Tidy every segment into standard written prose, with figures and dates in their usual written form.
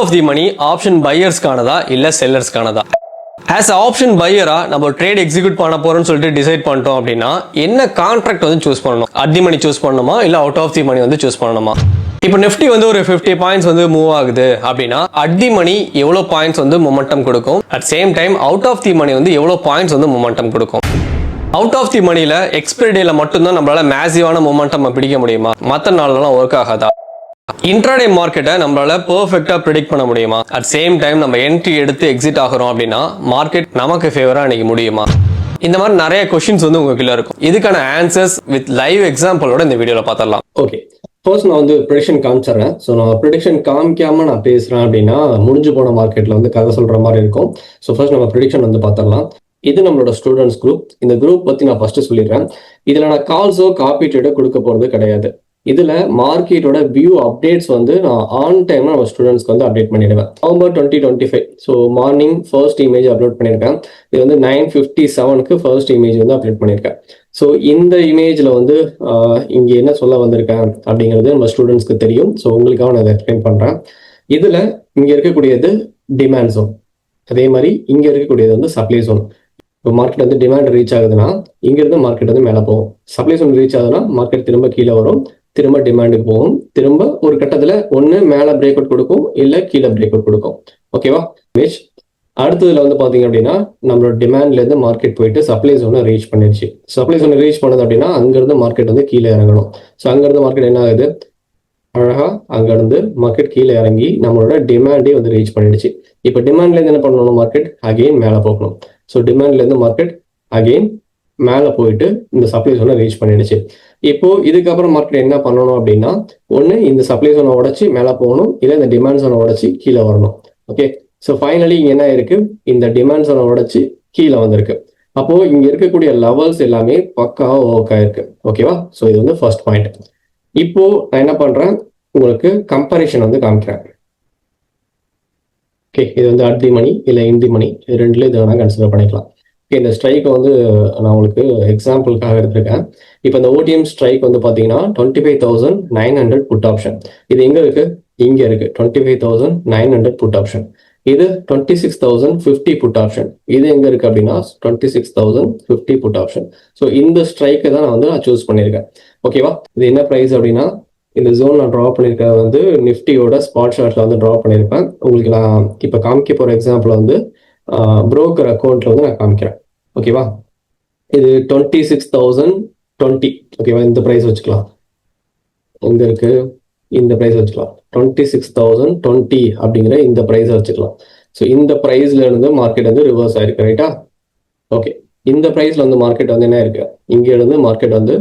Of the money option பையர்ஸ்க்கானதா இல்ல செல்லர்ஸ்க்கானதா? As option பையரா நம்ம trade execute பண்ண போறோம்னு சொல்லிட்டு டிசைட் பண்ணிட்டோம் அப்படின்னா என்ன கான்ட்ராக்ட் வந்து சூஸ் பண்ணணும்? அட் தி மணி சூஸ் பண்ணணுமா இல்ல அவுட் ஆஃப் தி மணி வந்து சூஸ் பண்ணணுமா? இப்போ நிஃப்டி வந்து ஒரு 50 பாயிண்ட்ஸ் வந்து மூவ் ஆகுது அப்படின்னா அட் தி மணி எவ்வளவு பாயிண்ட்ஸ் வந்து மொமெண்டம் கொடுக்கும், at same time out of the money வந்து எவ்வளவு பாயிண்ட்ஸ் வந்து மொமெண்டம் கொடுக்கும். அவுட் ஆஃப் தி மணில எக்ஸ்பைரி டேல மட்டும்தான் நம்மளால மேசிவான மொமெண்டம் பிடிக்க முடியுமா? மற்ற நாள்லாம் ஒர்க் ஆகாதா? இன்ட்ராடே மார்க்கெட்டை நம்மளால பெர்ஃபெக்ட்டா ப்ரெடிக்ட் பண்ண முடியுமா? அட் சேம் டைம் நம்ம என்ட்ரி எடுத்து எக்ஸிட் ஆகிறோம் அப்படின்னா மார்க்கெட் நமக்கு ஃபேவரா அன்னைக்கு முடியுமா? இந்த மாதிரி நிறைய கொஸ்டின்ஸ் வந்து உங்களுக்குள்ள இருக்கும். இதுக்கான ஆன்சர்ஸ் வித் லைவ் எக்ஸாம்பிளோட இந்த வீடியோல பார்த்துடலாம். ஓகே, ஃபர்ஸ்ட் நான் வந்து ப்ரெடிக்ஷன் காமிச்சிடுறேன். ஸோ நான் ப்ரெடிக்ஷன் காமிக்காம நான் பேசுறேன் அப்படின்னா முடிஞ்சு போன மார்க்கெட்ல வந்து கதை சொல்ற மாதிரி இருக்கும். ஸோ ஃபர்ஸ்ட் நம்ம ப்ரெடிக்ஷன் வந்து பார்த்துடலாம். இது நம்மளோட ஸ்டூடெண்ட்ஸ் குரூப். இந்த குரூப் பத்தி நான் ஃபர்ஸ்ட் சொல்லிடுறேன். இதுல நான் கால்ஸோ காப்பி ட்ரேடோ கொடுக்க போறது கிடையாது. இதுல மார்க்கெட்டோட வியூ அப்டேட்ஸ் வந்து நான் ஆன் டைம்ல நம்ம ஸ்டூடெண்ட்ஸ்க்கு வந்து அப்டேட் பண்ணிடுவேன். November 2025 so morning first image upload பண்ணியிருக்கேன். இது வந்து 9:57க்கு ஃபர்ஸ்ட் இமேஜ் வந்து அப்லோட் பண்ணியிருக்கேன். ஸோ இந்த இமேஜ்ல வந்து இங்க என்ன சொல்ல வந்திருக்கேன் அப்படிங்கிறது நம்ம ஸ்டூடெண்ட்ஸ்க்கு தெரியும். ஸோ உங்களுக்காக நான் அதை எக்ஸ்பிளைன் பண்றேன். இதுல இங்க இருக்கக்கூடியது டிமாண்ட் ஜோன், அதே மாதிரி இங்க இருக்கக்கூடியது வந்து சப்ளை ஜோன். இப்போ மார்க்கெட் வந்து டிமாண்ட் ரீச் ஆகுதுன்னா இங்கிருந்து மார்க்கெட் வந்து மேலே போகும். சப்ளை ஜோன் ரீச் ஆகுதுன்னா மார்க்கெட் திரும்ப கீழே வரும், திரும்ப டிமாண்டுக்கு போகும், திரும்ப ஒரு கட்டத்துல ஒன்று மேலே பிரேக் அவுட் கொடுக்கும் இல்லை கீழே பிரேக் அவுட் கொடுக்கும். ஓகேவா? அடுத்ததுல வந்து பாத்தீங்க அப்படின்னா நம்மளோட டிமாண்ட்ல இருந்து மார்க்கெட் போயிட்டு சப்ளை ஜோனை ரீச் பண்ணிடுச்சு. சப்ளை ஜோனை ரீச் பண்ணது அப்படின்னா அங்கிருந்து மார்க்கெட் வந்து கீழே இறங்கணும். ஸோ அங்கிருந்து மார்க்கெட் என்ன ஆகுது, அழகா அங்கிருந்து மார்க்கெட் கீழே இறங்கி நம்மளோட டிமாண்டே வந்து ரீச் பண்ணிடுச்சு. இப்போ டிமாண்ட்ல இருந்து என்ன பண்ணணும், மார்க்கெட் அகெயின் மேலே போகணும். ஸோ டிமாண்ட்ல இருந்து மார்க்கெட் அகெயின் மேலே போயிட்டு இந்த சப்ளை ஜோனை ரீச் பண்ணிடுச்சு. இப்போ இதுக்கப்புறம் மார்க்கெட் என்ன பண்ணணும் அப்படின்னா ஒன்று இந்த சப்ளை ஜோனை உடச்சி மேலே போகணும், இல்லை இந்த டிமாண்ட் ஜோனை உடச்சி கீழே வரணும். ஓகே, ஸோ ஃபைனலி இங்க என்ன இருக்கு, இந்த டிமாண்ட் ஜோனை உடச்சி கீழே வந்திருக்கு. அப்போ இங்க இருக்கக்கூடிய லெவல்ஸ் எல்லாமே பக்காவா ஒர்க் ஆயிருக்கு. ஓகேவா? ஸோ இது வந்து ஃபர்ஸ்ட் பாயிண்ட். இப்போ நான் என்ன பண்றேன், உங்களுக்கு கம்பேரிஷன் வந்து காமிக்கிறேன். ஓகே, இது வந்து அட் தி மணி இல்லை இன் தி மணி, இது ரெண்டுல இதை வேணா கன்சிடர் பண்ணிக்கலாம். ஓகே, இந்த ஸ்ட்ரைக் வந்து நான் உங்களுக்கு எக்ஸாம்பிளுக்காக எடுத்திருக்கேன். இப்போ இந்த ஓடிஎம் ஸ்ட்ரைக் வந்து பார்த்தீங்கன்னா 25,900 புட் ஆப்ஷன். இது எங்க இருக்கு, இங்க இருக்கு 25,900 புட் ஆப்ஷன். இது 26,050 புட் ஆப்ஷன். இது எங்க இருக்கு அப்படின்னா 26,050 புட் ஆப்ஷன். ஸோ இந்த ஸ்ட்ரைக்கை தான் நான் சூஸ் பண்ணியிருக்கேன். ஓகேவா? இது என்ன ப்ரைஸ் அப்படின்னா இந்த ஜோன் நான் ட்ரா பண்ணியிருக்கிறது வந்து நிஃப்டியோட ஸ்பாட் ஷார்ட்ல வந்து ட்ரா பண்ணியிருப்பேன். உங்களுக்கு நான் இப்போ காமிக்க போற எக்ஸாம்பிள் வந்து புரோக்கர் அக்கௌண்ட்ல வந்து நான் காமிக்கிறேன். ஓகேவா? இது 26,020. ஓகேவா? இந்த ப்ரைஸ் வச்சுக்கலாம். எங்க இருக்கு, இந்த ப்ரைஸ் வச்சுக்கலாம். 26,020 அப்படிங்கிற இந்த ப்ரைஸ் வச்சுக்கலாம். ஸோ இந்த ப்ரைஸ்ல இருந்து மார்க்கெட் வந்து ரிவர்ஸ் ஆயிருக்கு. ரைட்டா? ஓகே, இந்த ப்ரைஸ்ல வந்து மார்க்கெட் வந்து என்ன இருக்கு, இங்க இருந்து மார்க்கெட் வந்து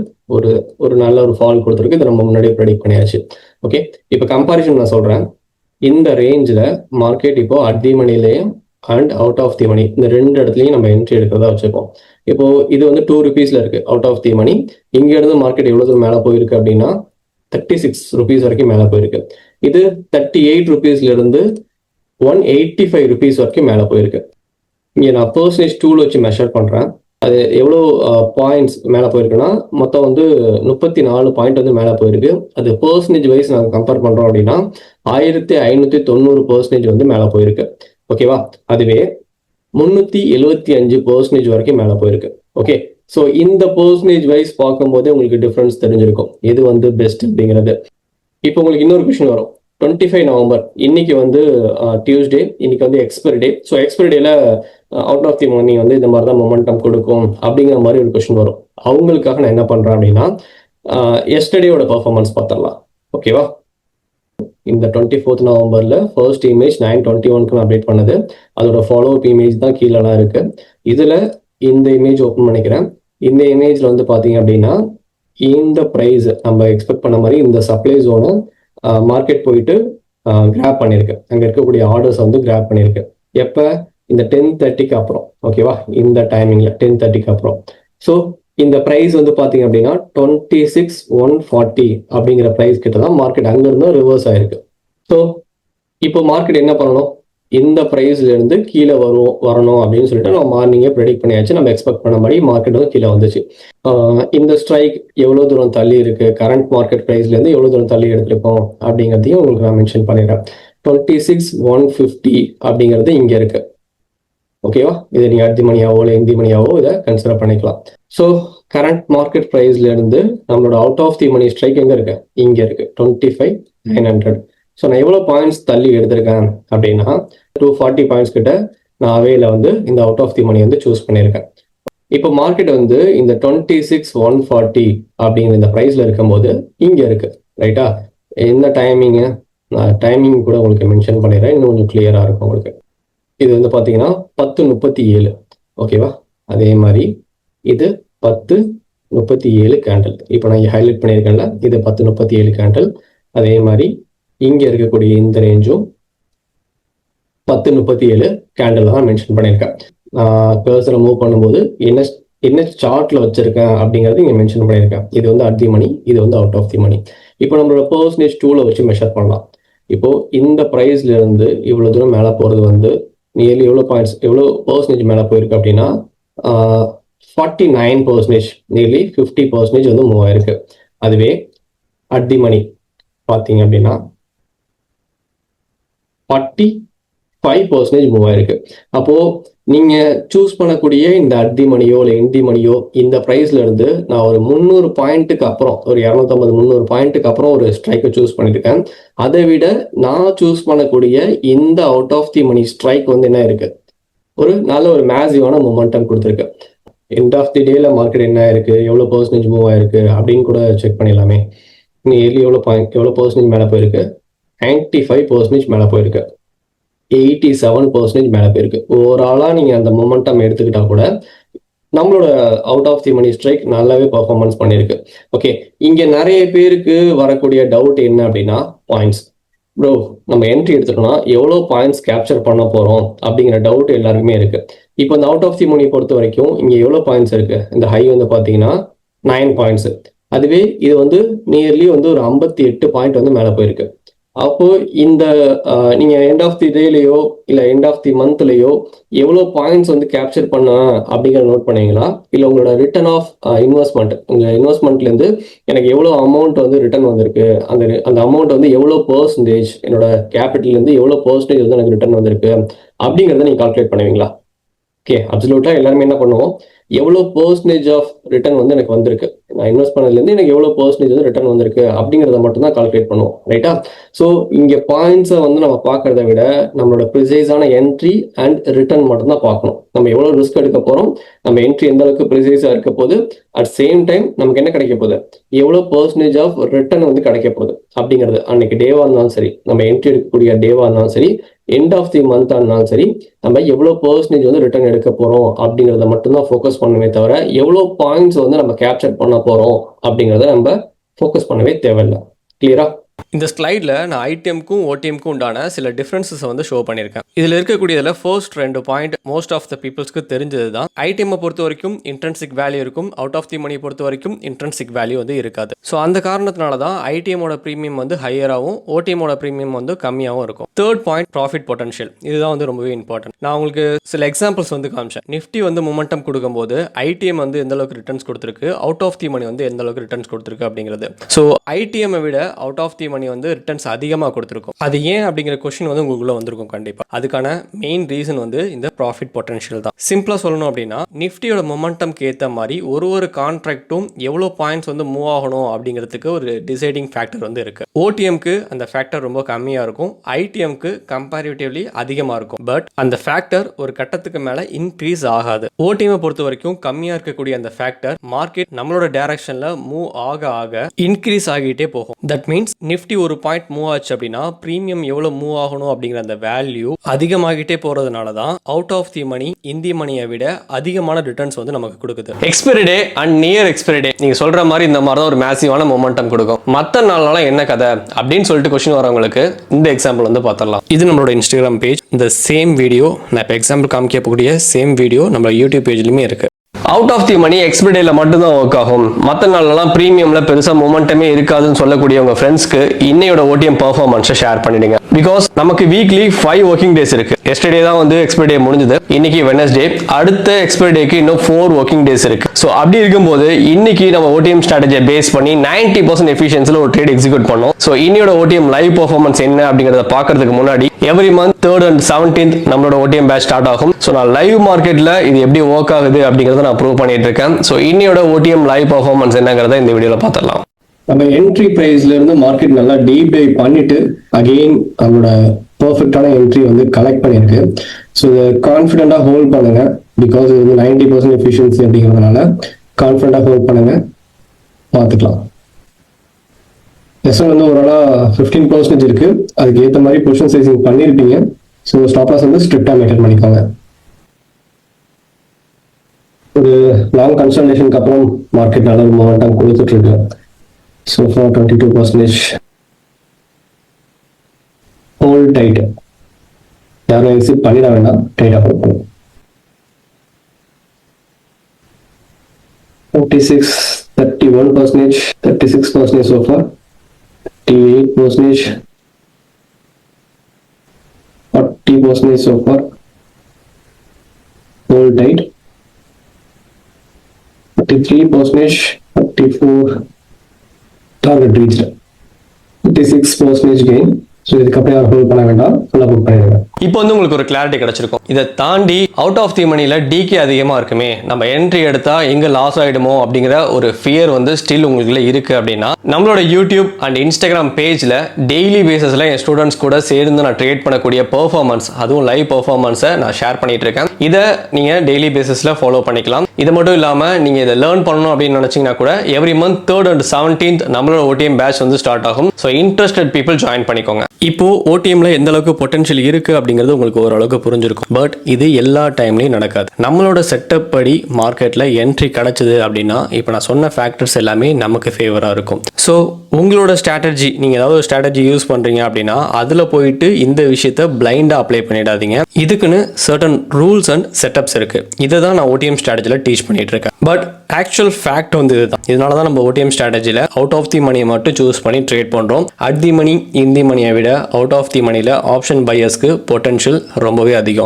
ஒரு நல்ல ஒரு ஃபால் கொடுத்துருக்கு. இதை நம்ம முன்னாடியே ப்ரெடிக்ட் பண்ணியாச்சு. ஓகே, இப்போ கம்பேரிஷன் நான் சொல்றேன். இந்த ரேஞ்சில் மார்க்கெட் இப்போ அட் தி மணிலேயும் and out of the money இந்த ரெண்டு இடத்துலையும் நம்ம என்ட்ரி எடுக்கிறதா வச்சுப்போம். இப்போ இது வந்து 2 rupeesல இருக்கு அவுட் ஆஃப் தி மணி. இங்க இருந்து மார்க்கெட் எவ்வளவு தூரம் மேலே போயிருக்கு அப்படின்னா 36 rupees வரைக்கும் மேலே போயிருக்கு. இது 38 rupeesல இருந்து 185 rupees வரைக்கும் மேலே போயிருக்கு. இங்கே நான் பர்சன்டேஜ் டூல் வச்சு மெஷர் பண்றேன். அது எவ்வளோ பாயிண்ட்ஸ் மேலே போயிருக்குன்னா மொத்தம் வந்து 34 பாயிண்ட் வந்து மேலே போயிருக்கு. அது பர்சன்டேஜ் வைஸ் நாங்கள் கம்பேர் பண்றோம் அப்படின்னா 1590% வந்து மேலே போயிருக்கு. ஓகேவா? அதுவே 375% வரைக்கும் மேலே போயிருக்கு. ஓகே, ஸோ இந்த பர்சன்டேஜ் வைஸ் பார்க்கும்போது உங்களுக்கு டிஃபரன்ஸ் தெரிஞ்சிருக்கும் எது வந்து பெஸ்ட் அப்படிங்கிறது. இப்போ உங்களுக்கு இன்னொரு கொஸ்டின் வரும். 25 நவம்பர் இன்னைக்கு வந்து டியூஸ்டே, இன்னைக்கு வந்து எக்ஸ்பைரி டே. ஸோ எக்ஸ்பைரி டேல அவுட் ஆஃப் தி மணி வந்து இந்த மாதிரி தான் மொமெண்டம் கொடுக்கும் அப்படிங்கிற மாதிரி ஒரு கொஸ்டின் வரும். அவங்களுக்காக நான் என்ன பண்றேன் அப்படின்னா எஸ்டர்டேயோட பர்ஃபார்மன்ஸ் பார்த்துடலாம். ஓகேவா? இந்த 24th நவம்பர்ல ஃபர்ஸ்ட் இமேஜ் 9:21க்கு நான் அப்டேட் பண்ணது. அதோட ஃபாலோ அப் இமேஜ் தான் கீழெல்லாம் இருக்கு. இதுல இந்த இமேஜ் ஓப்பன் பண்ணிக்கிறேன். இந்த இமேஜ்ல வந்து பாத்தீங்க அப்படின்னா இந்த ப்ரைஸ் நம்ம எக்ஸ்பெக்ட் பண்ண மாதிரி இந்த சப்ளை ஜோனை மார்க்கெட் போயிட்டு கிராப் பண்ணிருக்கு. அங்க இருக்கக்கூடிய ஆர்டர்ஸ் வந்து கிராப் பண்ணிருக்கு. எப்ப, இந்த 10:30க்கு அப்புறம். ஓகேவா? இந்த டைமிங்ல 10:30க்கு அப்புறம். ஸோ இந்த ப்ரைஸ் வந்து பாத்தீங்க அப்படின்னா 26,140 அப்படிங்கிற ப்ரைஸ் கிட்ட தான் மார்க்கெட் அங்க இருந்து ரிவர்ஸ் ஆயிருக்கு. ஸோ இப்போ மார்க்கெட் என்ன பண்ணணும், இந்த ப்ரைஸ்ல இருந்து கீழே வரணும் அப்படின்னு சொல்லிட்டு நம்ம மார்னிங்கே ப்ரெடிக்ட் பண்ணியாச்சு. நம்ம எக்ஸ்பெக்ட் பண்ண மாதிரி மார்க்கெட் வந்து கீழே வந்துச்சு. இந்த ஸ்ட்ரைக் எவ்வளவு தூரம் தள்ளி இருக்கு, கரண்ட் மார்க்கெட் ப்ரைஸ்ல இருந்து எவ்வளவு தூரம் தள்ளி எடுத்திருக்கோம் அப்படிங்கிறதையும் உங்களுக்கு நான் மென்ஷன் பண்ணிடுறேன். 26,150 அப்படிங்கிறது இங்க இருக்கு. ஓகேவா? இதை நீங்க அர்த்தி மணியாவோ இல்லை இந்தி மணியாவோ இதை கன்சிடர் பண்ணிக்கலாம். ஸோ கரண்ட் மார்க்கெட் ப்ரைஸ்ல இருந்து நம்மளோட out of the money strike எங்க இருக்கு? இங்க இருக்கு 25,900. ஸோ நான் எவ்வளோ பாயிண்ட்ஸ் தள்ளி எடுத்திருக்கேன் அப்படின்னா 240 பாயிண்ட்ஸ் கிட்ட நான் அவையில வந்து இந்த அவுட் ஆஃப் தி மணி வந்து சூஸ் பண்ணியிருக்கேன். இப்போ மார்க்கெட் வந்து இந்த 26,140 அப்படிங்கிற இந்த ப்ரைஸ்ல இருக்கும்போது இங்க இருக்கு, ரைட்டா? என்ன டைமிங்கு? நான் டைமிங் கூட உங்களுக்கு மென்ஷன் பண்ணிடுறேன், இன்னும் கொஞ்சம் கிளியரா இருக்கும் உங்களுக்கு. இது வந்து பார்த்தீங்கன்னா 10:37, ஓகேவா? அதே மாதிரி இது 10:37 கேண்டில். இப்போ நான் ஹைலைட் பண்ணியிருக்கேன்ல, இது 10:37 கேண்டில். அதே மாதிரி இங்க இருக்கக்கூடிய இந்த ரேஞ்சும் 10:37 கேண்டில் தான் மென்ஷன் பண்ணியிருக்கேன். நான் கர்சரை மூவ் பண்ணும்போது என்ன சார்ட்ல வச்சிருக்கேன் அப்படிங்கிறது இங்க மென்ஷன் பண்ணியிருக்கேன். இது வந்து அட் தி மணி, இது வந்து அவுட் ஆஃப் தி மணி. இப்போ நம்மளோட பெர்சன்டேஜ் டூல வச்சு மெஷர் பண்ணலாம். இப்போ இந்த ப்ரைஸ்ல இருந்து இவ்வளவு தூரம் மேலே போறது வந்து நியர்லி எவ்வளோ பாயிண்ட்ஸ், எவ்வளோ பர்சன்டேஜ் மேலே போயிருக்கு அப்படின்னா 49%, நியர்லி 50% வந்து மூவ் ஆயிருக்கு. அதுவே அட் தி மணி பார்த்தீங்க அப்படின்னா 45% மூவ் ஆயிருக்கு. அப்போ நீங்க சூஸ் பண்ணக்கூடிய இந்த அட் தி மணியோ இல்லை இந்தி மணியோ இந்த ப்ரைஸ்ல இருந்து நான் ஒரு 300 பாயிண்ட்டுக்கு அப்புறம், ஒரு 250-300 பாயிண்ட்டுக்கு அப்புறம் ஒரு ஸ்ட்ரைக்கை சூஸ் பண்ணிருக்கேன். அதை விட நான் சூஸ் பண்ணக்கூடிய இந்த out of the money strike வந்து என்ன இருக்கு, ஒரு நல்ல ஒரு மேசிவான மொமெண்டம் கொடுத்துருக்கு. எண்ட் ஆஃப் தி டேல மார்க்கெட் என்ன இருக்கு, எவ்வளோ பர்சன்டேஜ் மூவ் ஆயிருக்கு அப்படின்னு கூட செக் பண்ணிடலாமே. நியர்லி எவ்வளோ பர்சன்டேஜ் மேலே போயிருக்கு? 95% மேலே போயிருக்கு. 87% மேலே போயிருக்கு. ஓவராலா நீங்க அந்த மொமெண்டம் எடுத்துக்கிட்டா கூட நம்மளோட out of the money strike நல்லாவே பர்ஃபார்மன்ஸ் பண்ணியிருக்கு. ஓகே, இங்க நிறைய பேருக்கு வரக்கூடிய டவுட் என்ன அப்படின்னா பாயிண்ட்ஸ். ப்ரோ, நம்ம என்ட்ரி எடுத்துட்டோம்னா எவ்வளோ பாயிண்ட்ஸ் கேப்சர் பண்ண போறோம் அப்படிங்கிற டவுட் எல்லாருக்குமே இருக்கு. இப்போ இந்த அவுட் ஆஃப் தி மணி பொறுத்த வரைக்கும் இங்க எவ்வளோ பாயிண்ட்ஸ் இருக்கு? இந்த ஹை வந்து பாத்தீங்கன்னா 9 பாயிண்ட்ஸ். அதுவே இது வந்து நியர்லி வந்து ஒரு 58 பாயிண்ட் வந்து மேலே போயிருக்கு. அப்போ இந்த நீங்க எண்ட் ஆஃப் தி டேலையோ இல்லை எண்ட் ஆஃப் தி மந்த்லயோ எவ்வளோ பாயிண்ட்ஸ் வந்து கேப்சர் பண்ண அப்படிங்கிறத நோட் பண்ணீங்களா? இல்லை உங்களோட ரிட்டர்ன் ஆஃப் இன்வெஸ்ட்மெண்ட், உங்க இன்வெஸ்ட்மெண்ட்ல இருந்து எனக்கு எவ்வளோ அமௌண்ட் வந்து ரிட்டர்ன் வந்திருக்கு, அந்த அமௌண்ட் வந்து எவ்வளோ பெர்சன்டேஜ், என்னோட கேபிட்டல் இருந்து எவ்வளோ பெர்சன்டேஜ் வந்து எனக்கு ரிட்டர்ன் வந்திருக்கு அப்படிங்கிறத நீங்க கால்குலேட் பண்ணுவீங்களா? ஓகே, அப்சல்யூட்டா எல்லாருமே என்ன பண்ணுவோம், எவ்வளோ பெர்சன்டேஜ் ஆஃப் ரிட்டர்ன் வந்து எனக்கு வந்திருக்கு, நான் இன்வெஸ்ட் பண்ணதுலேருந்து எனக்கு எவ்வளோ பெர்சன்டேஜ் வந்து ரிட்டர்ன் வந்திருக்கு அப்படிங்கிறத மட்டும் தான் கால்குலேட் பண்ணுவோம், ரைட்டா? ஸோ இங்கே பாயிண்ட்ஸை வந்து நம்ம பார்க்கறத விட நம்மளோட ப்ரிசைஸான என்ட்ரி அண்ட் ரிட்டர்ன் மட்டும் தான் பார்க்கணும். நம்ம எவ்வளோ ரிஸ்க் எடுக்க போகிறோம், நம்ம என்ட்ரி எந்த அளவுக்கு ப்ரிசைஸாக இருக்க போகுது, அட் சேம் டைம் நமக்கு என்ன கிடைக்க போகுது, எவ்வளோ பெர்சன்டேஜ் ஆஃப் ரிட்டர்ன் வந்து கிடைக்க போகுது அப்படிங்கிறது. அன்னைக்கு டேவா இருந்தாலும் சரி, நம்ம என்ட்ரி எடுக்கக்கூடிய டேவா இருந்தாலும் சரி, எண்ட் ஆஃப் தி மந்த் இருந்தாலும் சரி, நம்ம எவ்வளோ பெர்சன்டேஜ் வந்து ரிட்டர்ன் எடுக்க போறோம் அப்படிங்கிறத மட்டும்தான் ஃபோக்கஸ் பண்ணவே தவிர எவ்வளோ பாயிண்ட்ஸ் வந்து நம்ம கேப்சர் பண்ண போறோம் அப்படிங்கிறத நம்ம ஃபோக்கஸ் பண்ணவே தேவையில்லை. கிளியரா? இந்த ஸ்லைடில் நான் ஐடிஎம்க்கும் ஓடிஎம்க்கும் உண்டான சில டிஃப்ரென்சஸை வந்து ஷோ பண்ணியிருக்கேன். இதில் இருக்கக்கூடியதில் first 2 point most of the பீப்புள்ஸ்க்கு தெரிஞ்சது தான். ஐடிஎம்மை பொறுத்த வரைக்கும் இன்ட்ரென்சிக் வேல்யூ இருக்கும், அவுட் ஆஃப் தி மணி பொறுத்த வரைக்கும் இன்ட்ரென்சிக் வேல்யூ வந்து இருக்காது. ஸோ அந்த காரணத்தினால தான் ஐடிஎம்மோட ப்ரீமியம் வந்து ஹையராகவும் ஓடிஎம்மோட ப்ரீமியம் வந்து கம்மியாகவும் இருக்கும். Third point profit potential. இதுதான் வந்து ரொம்பவே இம்பார்ட்டன்ட். நான் உங்களுக்கு சில எக்ஸாம்பிள்ஸ் வந்து காமிச்சேன். நிஃப்டி வந்து மொமெண்டம் கொடுக்கும்போது ஐடிஎம் வந்து எந்த அளவுக்கு ரிட்டர்ன்ஸ் கொடுத்துருக்கு, அவுட் ஆஃப் தி மணி வந்து எந்த அளவுக்கு ரிட்டர்ன்ஸ் கொடுத்துருக்கு அப்படிங்கிறது. ஸோ ஐடிஎம்மை விட அவுட் ஆஃப் தி மணி வந்து ரிட்டர்ன்ஸ் அதிகமாக கொடுத்துருக்கும். அது ஏன் அப்படிங்கிற கொஸ்டின் வந்து உங்களுக்குள்ள வந்திருக்கும் கண்டிப்பாக. அதுக்கான மெயின் ரீசன் வந்து இந்த ப்ராஃபிட் பொட்டன்ஷியல் தான். சிம்பிளாக சொல்லணும் அப்படின்னா நிஃப்டியோட மொமெண்டம்க்கு ஏற்ற மாதிரி ஒரு கான்ட்ராக்டும் எவ்வளோ பாயிண்ட்ஸ் வந்து மூவ் ஆகணும் அப்படிங்கிறதுக்கு ஒரு டிசைடிங் ஃபேக்டர் வந்து இருக்கு. ஓடிஎம்க்கு அந்த ஃபேக்டர் ரொம்ப கம்மியாக இருக்கும், ஐடிஎம்க்கு கம்பேரிட்டிவ்லி அதிகமாக இருக்கும். பட் அந்த ஃபேக்டர் ஒரு கட்டத்துக்கு மேலே இன்க்ரீஸ் ஆகாது. ஓடிஎம்மை பொறுத்த வரைக்கும் கம்மியாக இருக்கக்கூடிய அந்த ஃபேக்டர் மார்க்கெட் நம்மளோட டைரக்ஷனில் மூவ் ஆக ஆக இன்க்ரீஸ் ஆகிட்டே போகும். தட் மீன்ஸ் நிஃப்டி ஒரு பாயிண்ட் மூவ் ஆச்சு அப்படின்னா பிரீமியம் எவ்வளோ மூவ் ஆகணும் அப்படிங்கிற அந்த வேல்யூ அதிகமாகிட்டே போறதுனால தான் அவுட் ஆஃப் தி மணி இந்திய மணியை விட அதிகமான ரிட்டர்ன்ஸ் வந்து நமக்கு கொடுக்குது. Expiry day and near expiry டே நீங்க சொல்ற மாதிரி இந்த மாதிரி தான் ஒரு மேசிவான மொமெண்டம் கொடுக்கும். மற்ற நாளால என்ன கதை அப்படின்னு சொல்லிட்டு கொஸ்டின் வரவங்களுக்கு இந்த எக்ஸாம்பிள் வந்து பார்த்துடலாம். இது நம்மளோட இன்ஸ்டாகிராம் பேஜ். இந்த சேம் வீடியோ நான் இப்போ எக்ஸாம்பிள் காமிக்க போகக்கூடிய சேம் வீடியோ நம்ம யூடியூப் பேஜ்லையுமே இருக்கு. Out of the money expiry டேல மட்டும் தான் ஒர்க் ஆகும். மற்ற நாள்லாம் பிரீமியம்ல பெருசா மொமெண்டமே இருக்காதுன்னு சொல்லக்கூடிய உங்க ஃப்ரெண்ட்ஸ்க்கு இன்னையோட ஓடிஎம் பெர்ஃபார்மன்ஸை ஷேர் பண்ணிடுங்க. பிகாஸ் நமக்கு வீக்லி 5 ஒர்க்கிங் டேஸ் இருக்கு. எஸ்டர்டே தான் வந்து எக்ஸ்பிரி டே முடிஞ்சது. இன்னைக்கு வெட்னஸ்டே, அடுத்த எக்ஸ்பிரி டேக்கு இன்னும் 4 ஒர்க்கிங் டேஸ் இருக்கு. ஸோ அப்படி இருக்கும்போது இன்னைக்கு நம்ம ஓடிஎம் ஸ்ட்ராட்டஜியை பேஸ் பண்ணி 90% எஃபிஷியன்சியில் ஒரு ட்ரேட் எக்ஸிக்யூட் பண்ணோம். ஸோ இன்னையோட ஓடிஎம் லைவ் பெர்ஃபார்மன்ஸ் என்ன அப்படிங்கிறத பார்க்கறதுக்கு முன்னாடி every month 3rd and 17th நம்மளோட ஓடிஎம் பேட்ச் ஸ்டார்ட் ஆகும். ஸோ நான் லைவ் மார்க்கெட்ல இது எப்படி ஒர்க் ஆகுது அப்படிங்கறத நான் ப்ரூவ் பண்ணிட்டு இருக்கேன். ஸோ இன்னையோட ஓடிஎம் லைவ் பெர்ஃபார்மன்ஸ் என்னங்கிறத இந்த வீடியோல பார்த்துடலாம். நம்ம என்ட்ரி பிரைஸ்ல இருந்து மார்க்கெட் நல்லா டீப் டைவ் பண்ணிட்டு அகெயின் நம்மளோட பெர்ஃபெக்டான என்ட்ரி வந்து கலெக்ட் பண்ணிருக்கு. ஸோ இதை கான்ஃபிடென்ட்டா ஹோல்ட் பண்ணுங்க. பிகாஸ் இது வந்து 90% எஃபிஷியன்சி அப்படிங்கிறதுனால கான்ஃபிடென்ட்டா ஹோல்ட் பண்ணுங்க. பார்த்துக்கலாம். எஸ்எல் வந்து ஓரளவு 15% இருக்கு. அதுக்கு ஏற்ற மாதிரி பொசிஷன் சைசிங் பண்ணிருப்பீங்க. ஸோ ஸ்டாப் லாஸ் வந்து ஸ்ட்ரிக்டா மெயின்டைன் பண்ணிக்கோங்க. ஒரு லாங் கன்சல்டேஷனுக்கு அப்புறம் மார்க்கெட் நல்ல ஒரு மொமெண்டம் கொடுத்துட்டு இருக்கு. So far 22%. Hold tight. யாரும் எக்ஸிட் பண்ணிட வேண்டாம். டைட்டா ஹோல்ட் பண்ணுங்க. 46, 31%, 36% so far. 38%, 40% so far. Hold tight. 43%, 44%. Target reached. 56% gain. So இதுக்கப்புறம் யாரும் ஹோல்ட் பண்ண வேண்டாம். ஃபுல்லாக புக் பண்ணிடுங்க. இப்போ வந்து உங்களுக்கு ஒரு கிளாரிட்டி கிடைச்சிருக்கும். இதை தாண்டி அவுட் ஆஃப் தி மணியில் டிகே அதிகமாக இருக்குமே, நம்ம என்ட்ரி எடுத்தா எங்கே லாஸ் ஆகிடுமோ அப்படிங்கிற ஒரு ஃபியர் வந்து ஸ்டில் உங்களுக்குள்ள இருக்கு அப்படின்னா நம்மளோட யூடியூப் அண்ட் இன்ஸ்டாகிராம் பேஜில் டெய்லி பேசிஸில் என் ஸ்டூடெண்ட்ஸ் கூட சேர்ந்து நான் ட்ரேட் பண்ணக்கூடிய பெர்ஃபார்மன்ஸ், அதுவும் லைவ் பெர்ஃபார்மன்ஸை நான் ஷேர் பண்ணிட்டு இருக்கேன். இதை நீங்கள் டெய்லி பேசிஸில் ஃபாலோ பண்ணிக்கலாம். இது மட்டும் இல்லாமல் நீங்கள் இதை லேர்ன் பண்ணணும் அப்படின்னு நினச்சிங்கன்னா கூட every month 3rd and 17th நம்மளோட ஓடிஎம் பேட்ச் வந்து ஸ்டார்ட் ஆகும். ஸோ இன்ட்ரெஸ்டட் பீப்புள் ஜாயின் பண்ணிக்கோங்க. இப்போ ஓடிஎம்ல எந்த அளவுக்கு பொட்டன்ஷியல் இருக்கு அப்படிங்கிறது உங்களுக்கு ஓரளவுக்கு புரிஞ்சிருக்கும். பட் இது எல்லா டைம்லையும் நடக்காது. நம்மளோட செட்டப் படி மார்க்கெட்ல என்ட்ரி கிடைச்சது அப்படின்னா இப்போ நான் சொன்ன ஃபேக்டர்ஸ் எல்லாமே நமக்கு ஃபேவரா இருக்கும். ஸோ உங்களோட ஸ்ட்ராட்டஜி, நீங்க ஏதாவது ஒரு ஸ்ட்ராட்டஜி யூஸ் பண்றீங்க அப்படின்னா அதுல போயிட்டு இந்த விஷயத்த பிளைண்டா அப்ளை பண்ணிடாதீங்க. இதுக்குன்னு சர்டன் ரூல்ஸ் அண்ட் செட்டப்ஸ் இருக்கு. இதை தான் நான் ஓடிஎம் ஸ்ட்ராட்டஜில டீச் பண்ணிட்டு இருக்கேன். பட் ஆக்சுவல் ஃபேக்ட் வந்து இதுதான். இதனால தான் நம்ம ஓடிஎம் ஸ்ட்ராட்டஜில அவுட் ஆஃப் தி மணியை மட்டும் சூஸ் பண்ணி ட்ரேட் பண்றோம். அட் தி மணி, இன் தி மணியை விட அவுட் ஆஃப் தி மணியில் ஆப்ஷன் பையர்ஸ்க்கு பொட்டன்ஷியல் ரொம்பவே அதிகம்.